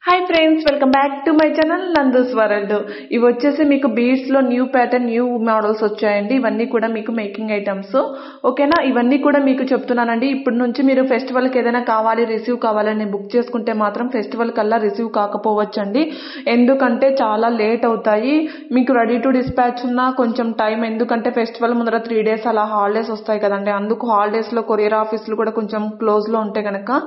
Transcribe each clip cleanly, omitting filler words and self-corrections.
Hi friends, welcome back to my channel Nandu's world. ఇవి వచ్చేసి మీకు బీడ్స్ లో న్యూ ప్యాటర్న్ న్యూ మోడల్స్ వచ్చాయండి. ఇవన్నీ కూడా మీకు మేకింగ్ ఐటమ్స్, ఓకేనా. ఇవన్నీ కూడా మీకు చెప్తున్నానండి. ఇప్పటి నుంచి మీరు ఫెస్టివల్ కి ఏదైనా కావాలి, రిసీవ్ కావాలని బుక్ చేసుకుంటే మాత్రం ఫెస్టివల్ కల్లా రిసీవ్ కాకపోవచ్చండి. ఎందుకంటే చాలా లేట్ అవుతాయి. మీకు రెడీ టు డిస్పాచ్ ఉన్నా కొంచెం టైం, ఎందుకంటే ఫెస్టివల్ ముందర 3 days అలా హాలిడేస్ వస్తాయి కదండి. అందుకు హాలిడేస్ లో కొరియర్ ఆఫీసులు కూడా కొంచెం క్లోజ్ లో ఉంటే కనుక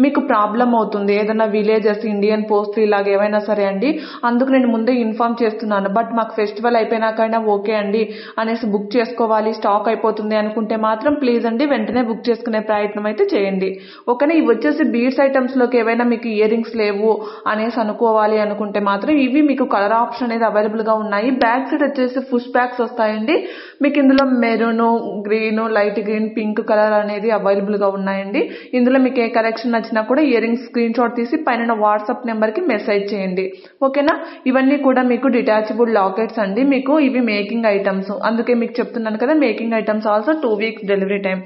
మీకు ప్రాబ్లం అవుతుంది. ఏదైనా విలేజెస్, ఇండియన్ పోస్ట్ ఇలాగ ఏవైనా సరే అండి. అందుకు నేను ముందే ఇన్ఫార్మ్ చేస్తున్నాను. బట్ మాకు ఫెస్టివల్ అయిపోయినాకైనా ఓకే అండి అనేసి బుక్ చేసుకోవాలి, స్టాక్ అయిపోతుంది అనుకుంటే మాత్రం ప్లీజ్ అండి వెంటనే బుక్ చేసుకునే ప్రయత్నం అయితే చేయండి, ఓకేనా. ఇవి వచ్చేసి బీడ్స్ ఐటమ్స్ లోకి ఏవైనా మీకు ఇయర్ రింగ్స్ లేవు అనేసి అనుకోవాలి అనుకుంటే మాత్రం ఇవి మీకు కలర్ ఆప్షన్ అనేది అవైలబుల్ గా ఉన్నాయి. బ్యాక్ సైడ్ వచ్చేసి పుష్ బ్యాగ్స్ వస్తాయండి. మీకు ఇందులో maroon, green, light green, pink colour అనేది అవైలబుల్ గా ఉన్నాయండి. ఇందులో మీకు ఏ కలెక్షన్ నచ్చినా కూడా ఇయర్ రింగ్స్ స్క్రీన్ షాట్ తీసి పైన వాట్సాప్ నెంబర్ కి మెసేజ్ చేయండి, ఓకేనా. ఇవన్నీ కూడా మీకు డిటాచబుల్ లాకెట్స్ అండి. మీకు ఇవి మేకింగ్ ఐటమ్స్, అందుకే మీకు చెప్తున్నాను కదా, making items also 2 weeks delivery time.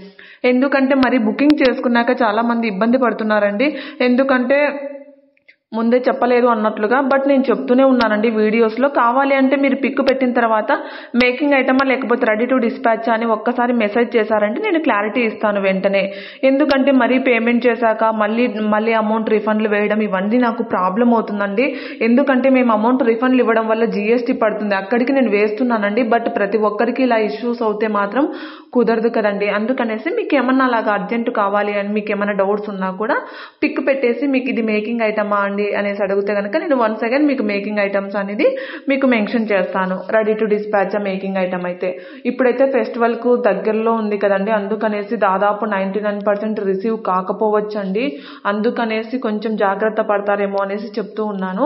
ఎందుకంటే మరి బుకింగ్ చేసుకున్నాక చాలా మంది ఇబ్బంది పడుతున్నారండి. ఎందుకంటే ముందే చెప్పలేదు అన్నట్లుగా, బట్ నేను చెప్తూనే ఉన్నానండి వీడియోస్ లో. కావాలి అంటే మీరు పిక్ పెట్టిన తర్వాత మేకింగ్ ఐటమా లేకపోతే రెడీ టు డిస్పాచ్ అని ఒక్కసారి మెసేజ్ చేశారంటే నేను క్లారిటీ ఇస్తాను వెంటనే. ఎందుకంటే మరీ పేమెంట్ చేశాక మళ్ళీ అమౌంట్ రిఫండ్లు వేయడం ఇవన్నీ నాకు ప్రాబ్లం అవుతుందండి. ఎందుకంటే మేము అమౌంట్ రిఫండ్లు ఇవ్వడం వల్ల GST పడుతుంది, అక్కడికి నేను వేస్తున్నానండి. బట్ ప్రతి ఒక్కరికి ఇలా ఇష్యూస్ అవుతే మాత్రం కుదరదు కదండి. అందుకనేసి మీకు ఏమన్నా అలాగా అర్జెంట్ కావాలి అని మీకు ఏమైనా డౌట్స్ ఉన్నా కూడా పిక్ పెట్టేసి మీకు ఇది మేకింగ్ ఐటమా అనేసి అడిగితే కనుక నేను వన్స్ అగైన్ మీకు మేకింగ్ ఐటమ్స్ అనేది మీకు మెన్షన్ చేస్తాను. Ready to dispatch making item అయితే ఇప్పుడైతే ఫెస్టివల్ కు దగ్గరలో ఉంది కదండి. అందుకనేసి దాదాపు 99% రిసీవ్ కాకపోవచ్చండి. అందుకనేసి కొంచెం జాగ్రత్త పడతారేమో అనేసి చెప్తూ ఉన్నాను.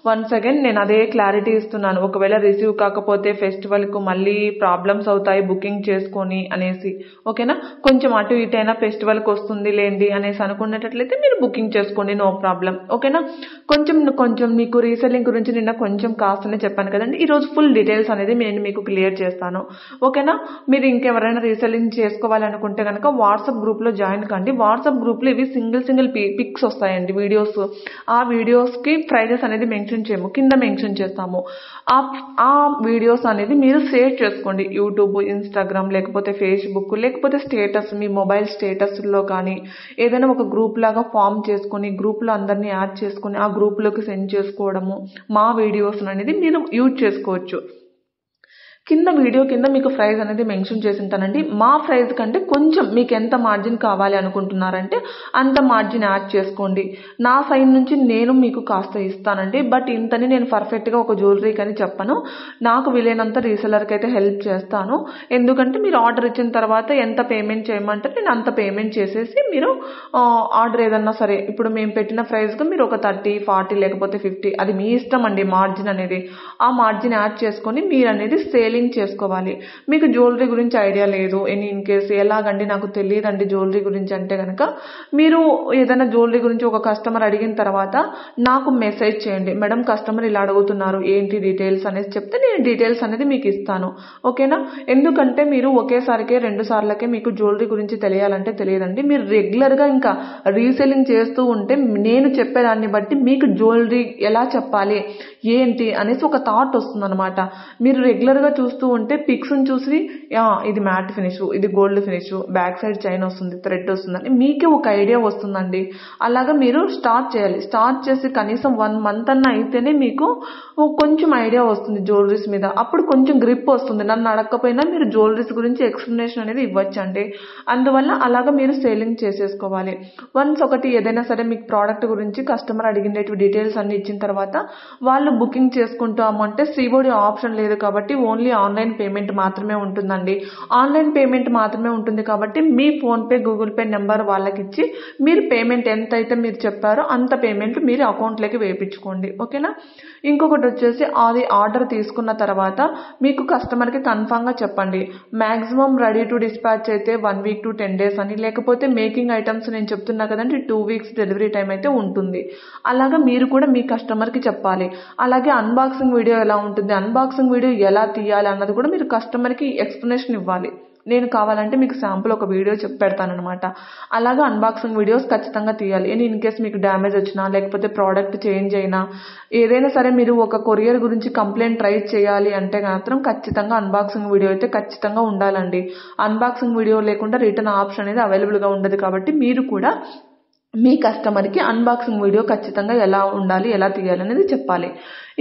వన్స్ అగైన్ నేను అదే క్లారిటీ ఇస్తున్నాను. ఒకవేళ రిసీవ్ కాకపోతే ఫెస్టివల్ కు మళ్ళీ ప్రాబ్లమ్స్ అవుతాయి బుకింగ్ చేసుకొని అనేసి, ఓకేనా. కొంచెం అటు ఇటు అయినా ఫెస్టివల్ కి వస్తుంది లేండి అనేసి అనుకునేటట్లయితే మీరు బుకింగ్ చేసుకోండి, నో ప్రాబ్లం, ఓకేనా. కొంచెం మీకు రీసెల్లింగ్ గురించి నిన్న కొంచెం కాస్తనే చెప్పాను కదండి. ఈ రోజు ఫుల్ డీటెయిల్స్ అనేది నేను మీకు క్లియర్ చేస్తాను, ఓకేనా. మీరు ఇంకెవరైనా రీసెల్లింగ్ చేసుకోవాలనుకుంటే కనుక వాట్సాప్ గ్రూప్ లో జాయిన్ కండి. వాట్సాప్ గ్రూప్ లో ఇవి సింగిల్ పిక్స్ వస్తాయండి, వీడియోస్. ఆ వీడియోస్ కి ప్రైజెస్ అనేది మెన్షన్ చేయము, కింద మెన్షన్ చేస్తాము. ఆ వీడియోస్ అనేది మీరు షేర్ చేసుకోండి. యూట్యూబ్, ఇన్స్టాగ్రామ్, లేకపోతే ఫేస్బుక్, లేకపోతే స్టేటస్, మీ మొబైల్ స్టేటస్ లో కానీ ఏదైనా ఒక గ్రూప్ లాగా ఫామ్ చేసుకొని గ్రూప్ లో అందరినీ యాడ్ చేసుకొని ఆ గ్రూప్ లోకి సెండ్ చేసుకోవడము, మా వీడియోస్ అనేది మీరు యూజ్ చేసుకోవచ్చు. కింద వీడియో కింద మీకు ప్రైస్ అనేది మెన్షన్ చేసి ఉంటానండి. మా ప్రైస్ కంటే కొంచెం మీకు ఎంత మార్జిన్ కావాలి అనుకుంటున్నారంటే అంత మార్జిన్ యాడ్ చేసుకోండి. నా సైడ్ నుంచి నేను మీకు కాస్త ఇస్తానండి. బట్ ఇంతని నేను పర్ఫెక్ట్గా ఒక జ్యువెలరీకి అని చెప్పను. నాకు వీలైనంత రీసెలర్కి అయితే హెల్ప్ చేస్తాను. ఎందుకంటే మీరు ఆర్డర్ ఇచ్చిన తర్వాత ఎంత పేమెంట్ చేయమంటే నేను అంత పేమెంట్ చేసేసి మీరు ఆర్డర్ ఏదన్నా సరే, ఇప్పుడు మేము పెట్టిన ప్రైస్గా మీరు ఒక 30, 40 లేకపోతే 50, అది మీ ఇష్టం అండి మార్జిన్ అనేది. ఆ మార్జిన్ యాడ్ చేసుకొని మీరు అనేది సేలింగ్ చేసుకోవాలి. మీకు జ్యువెలరీ గురించి ఐడియా లేదు, ఇన్ కేస్ ఎలాగండి నాకు తెలియదండి జ్యువెలరీ గురించి అంటే కనుక మీరు ఏదైనా జ్యువెలరీ గురించి ఒక కస్టమర్ అడిగిన తర్వాత నాకు మెసేజ్ చేయండి. మేడం కస్టమర్ ఇలా అడుగుతున్నారు ఏంటి డీటెయిల్స్ అనేసి చెప్తే నేను డీటెయిల్స్ అనేది మీకు ఇస్తాను, ఓకేనా. ఎందుకంటే మీరు ఒకేసారికే 2 సార్లకే మీకు జ్యువెలరీ గురించి తెలియాలంటే తెలియదండి. మీరు రెగ్యులర్ గా ఇంకా రీసెల్లింగ్ చేస్తూ ఉంటే నేను చెప్పేదాన్ని బట్టి మీకు జ్యువెలరీ ఎలా చెప్పాలి ఏంటి అనేసి ఒక థాట్ వస్తుంది అనమాట. మీరు రెగ్యులర్ గా చూస్తూ ఉంటే పిక్స్ చూసి ఇది మ్యాట్ ఫినిష్, ఇది gold finish, back side chain వస్తుంది, థ్రెడ్ వస్తుంది అని మీకే ఒక ఐడియా వస్తుందండి. అలాగా మీరు స్టార్ట్ చేయాలి. స్టార్ట్ చేసి కనీసం 1 month అన్న అయితేనే మీకు కొంచెం ఐడియా వస్తుంది జ్యువెలరీస్ మీద. అప్పుడు కొంచెం గ్రిప్ వస్తుంది. నన్ను అడగకపోయినా మీరు జ్యువెలరీస్ గురించి ఎక్స్ప్లెనేషన్ అనేది ఇవ్వచ్చండి. అందువల్ల అలాగా మీరు సేలింగ్ చేసేసుకోవాలి. వన్స్ ఒకటి ఏదైనా సరే మీకు ప్రోడక్ట్ గురించి కస్టమర్ అడిగినట్టు డీటెయిల్స్ అన్ని ఇచ్చిన తర్వాత వాళ్ళు బుకింగ్ చేసుకుంటామంటే COD ఆప్షన్ లేదు కాబట్టి ఓన్లీ ఆన్లైన్ పేమెంట్ మాత్రమే ఉంటుందండి. ఆన్లైన్ పేమెంట్ మాత్రమే ఉంటుంది కాబట్టి మీ ఫోన్పే, గూగుల్ పే నెంబర్ వాళ్ళకి ఇచ్చి మీరు పేమెంట్ ఎంత అయితే మీరు చెప్పారో అంత పేమెంట్ మీరు అకౌంట్లోకి వేయించుకోండి, ఓకేనా. ఇంకొకటి వచ్చేసి అది ఆర్డర్ తీసుకున్న తర్వాత మీకు కస్టమర్కి కన్ఫామ్గా చెప్పండి. మ్యాక్సిమం రెడీ టు డిస్పాచ్ అయితే 1 week to 10 days అని, లేకపోతే మేకింగ్ ఐటమ్స్ నేను చెప్తున్నా కదండి 2 weeks డెలివరీ టైం అయితే ఉంటుంది. అలాగా మీరు కూడా మీ కస్టమర్కి చెప్పాలి. అలాగే అన్బాక్సింగ్ వీడియో ఎలా ఉంటుంది, అన్బాక్సింగ్ వీడియో ఎలా తీయాలి అన్నది కూడా మీరు కస్టమర్కి ఎక్స్ప్లెనేషన్ ఇవ్వాలి, నేను కావాలంటే మీకు శాంపుల్ ఒక వీడియో పెడతానమాట. అలాగా అన్బాక్సింగ్ వీడియోస్ ఖచ్చితంగా తీయాలి. ఇన్ కేస్ మీకు డ్యామేజ్ వచ్చినా లేకపోతే ప్రోడక్ట్ చేంజ్ అయినా ఏదైనా సరే మీరు ఒక కొరియర్ గురించి కంప్లైంట్ రైజ్ చేయాలి అంటే మాత్రం ఖచ్చితంగా అన్బాక్సింగ్ వీడియో అయితే ఖచ్చితంగా ఉండాలండి. అన్బాక్సింగ్ వీడియో లేకుండా రిటర్న్ ఆప్షన్ అనేది అవైలబుల్గా ఉండదు. కాబట్టి మీరు కూడా మీ కస్టమర్కి అన్బాక్సింగ్ వీడియో ఖచ్చితంగా ఎలా ఉండాలి, ఎలా తీయాలి అనేది చెప్పాలి.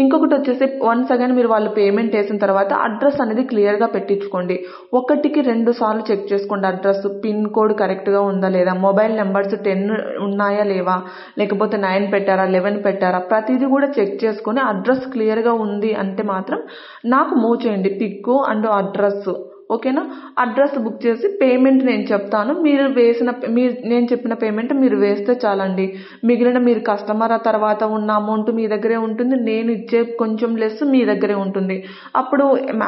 ఇంకొకటి వచ్చేసి వన్స్ అగైన్ మీరు వాళ్ళు పేమెంట్ వేసిన తర్వాత అడ్రస్ అనేది క్లియర్గా పెట్టించుకోండి. 1కి 2 సార్లు చెక్ చేసుకోండి. అడ్రస్ పిన్ కోడ్ కరెక్ట్గా ఉందా లేదా, మొబైల్ నెంబర్స్ 10 ఉన్నాయా లేవా, లేకపోతే 9 పెట్టారా 11 పెట్టారా, ప్రతిదీ కూడా చెక్ చేసుకొని అడ్రస్ క్లియర్గా ఉంది అంటే మాత్రం నాకు మూవ్ చేయండి. పిక్ అండ్ అడ్రస్ ఓకేనా. అడ్రస్ బుక్ చేసి పేమెంట్ నేను చెప్తాను, నేను చెప్పిన పేమెంట్ మీరు వేస్తే చాలండి. మిగిలిన మీరు కస్టమర్ తర్వాత ఉన్న అమౌంట్ మీ దగ్గరే ఉంటుంది, నేను ఇచ్చే కొంచెం లెస్ మీ దగ్గరే ఉంటుంది. అప్పుడు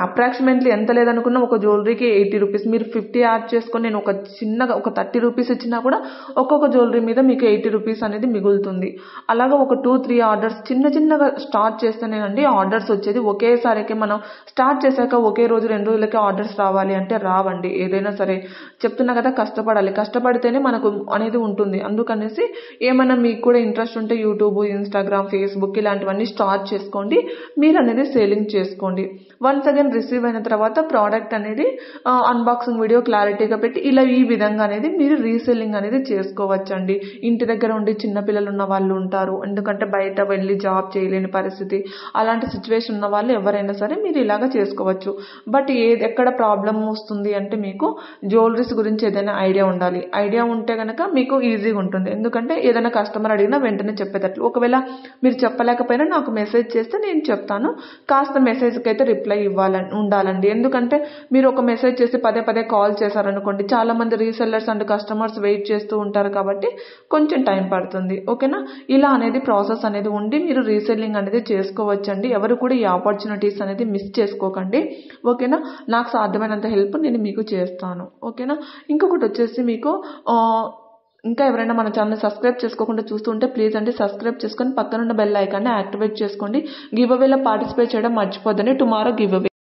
అప్రాక్సిమేట్లీ ఎంత లేదనుకున్నా ఒక జ్యువెలరీకి 80 రూపీస్, మీరు 50 యాడ్ చేసుకొని నేను ఒక చిన్నగా ఒక 30 రూపీస్ ఇచ్చినా కూడా ఒక్కొక్క జ్యువెలరీ మీద మీకు 80 రూపీస్ అనేది మిగులుతుంది. అలాగా ఒక 2-3 ఆర్డర్స్ చిన్నగా స్టార్ట్ చేస్తేనేనండి ఆర్డర్స్ వచ్చేది. ఒకేసారికి మనం స్టార్ట్ చేశాక ఒకే రోజు 2 రోజులకి ఆర్డర్స్ రావాలి అంటే రావండి. ఏదైనా సరే చెప్తున్నా కదా, కష్టపడితేనే మనకు అనేది ఉంటుంది. అందుకనేసి ఏమైనా మీకు కూడా ఇంట్రెస్ట్ ఉంటే యూట్యూబ్, ఇన్స్టాగ్రామ్, ఫేస్బుక్ ఇలాంటివన్నీ స్టార్ట్ చేసుకోండి. మీరు అనేది సేలింగ్ చేసుకోండి. వన్స్ అగైన్ రిసీవ్ అయిన తర్వాత ప్రోడక్ట్ అనేది అన్బాక్సింగ్ వీడియో క్లారిటీగా పెట్టి ఈ విధంగా అనేది మీరు రీసెల్లింగ్ అనేది చేసుకోవచ్చండి. ఇంటి దగ్గర ఉండి చిన్నపిల్లలు ఉన్న వాళ్ళు ఉంటారు, ఎందుకంటే బయట వెళ్ళి జాబ్ చేయలేని పరిస్థితి, అలాంటి సిచ్యువేషన్ ఉన్న వాళ్ళు ఎవరైనా సరే మీరు ఇలాగా చేసుకోవచ్చు. బట్ ఎక్కడ ప్రాబ్లం వస్తుంది అంటే మీకు జ్యువెలరీస్ గురించి ఏదైనా ఐడియా ఉండాలి. ఐడియా ఉంటే కనుక మీకు ఈజీగా ఉంటుంది. ఎందుకంటే ఏదైనా కస్టమర్ అడిగినా వెంటనే చెప్పేటట్లు. ఒకవేళ మీరు చెప్పలేకపోయినా నాకు మెసేజ్ చేస్తే నేను చెప్తాను. కాస్త మెసేజ్కి అయితే రిప్లై ఉండాలండి. ఎందుకంటే మీరు ఒక మెసేజ్ చేసి పదే కాల్ చేశారనుకోండి, చాలా మంది రీసెల్లర్స్ అండ్ కస్టమర్స్ వెయిట్ చేస్తూ ఉంటారు కాబట్టి కొంచెం టైం పడుతుంది. ఓకేనా. ఇలా అనేది ప్రాసెస్ అనేది ఉండి మీరు రీసెల్లింగ్ అనేది చేసుకోవచ్చండి. ఎవరు కూడా ఈ ఆపర్చునిటీస్ అనేది మిస్ చేసుకోకండి. ఓకేనా. నాకు సాధ్యమైనంత హెల్ప్ నేను మీకు చేస్తాను. ఓకేనా. ఇంకొకటి వచ్చేసి మీకు ఇంకా ఎవరైనా మన ఛానల్ సబ్స్క్రైబ్ చేసుకోకుండా చూస్తుంటే ప్లీజ్ అండి సబ్స్క్రైబ్ చేసుకొని పక్కనున్న బెల్ ఐకాన్ని యాక్టివేట్ చేసుకోండి. గివ్ అవేలో పార్టిసిపేట్ చేయడం మర్చిపోద్దని. Tomorrow give away.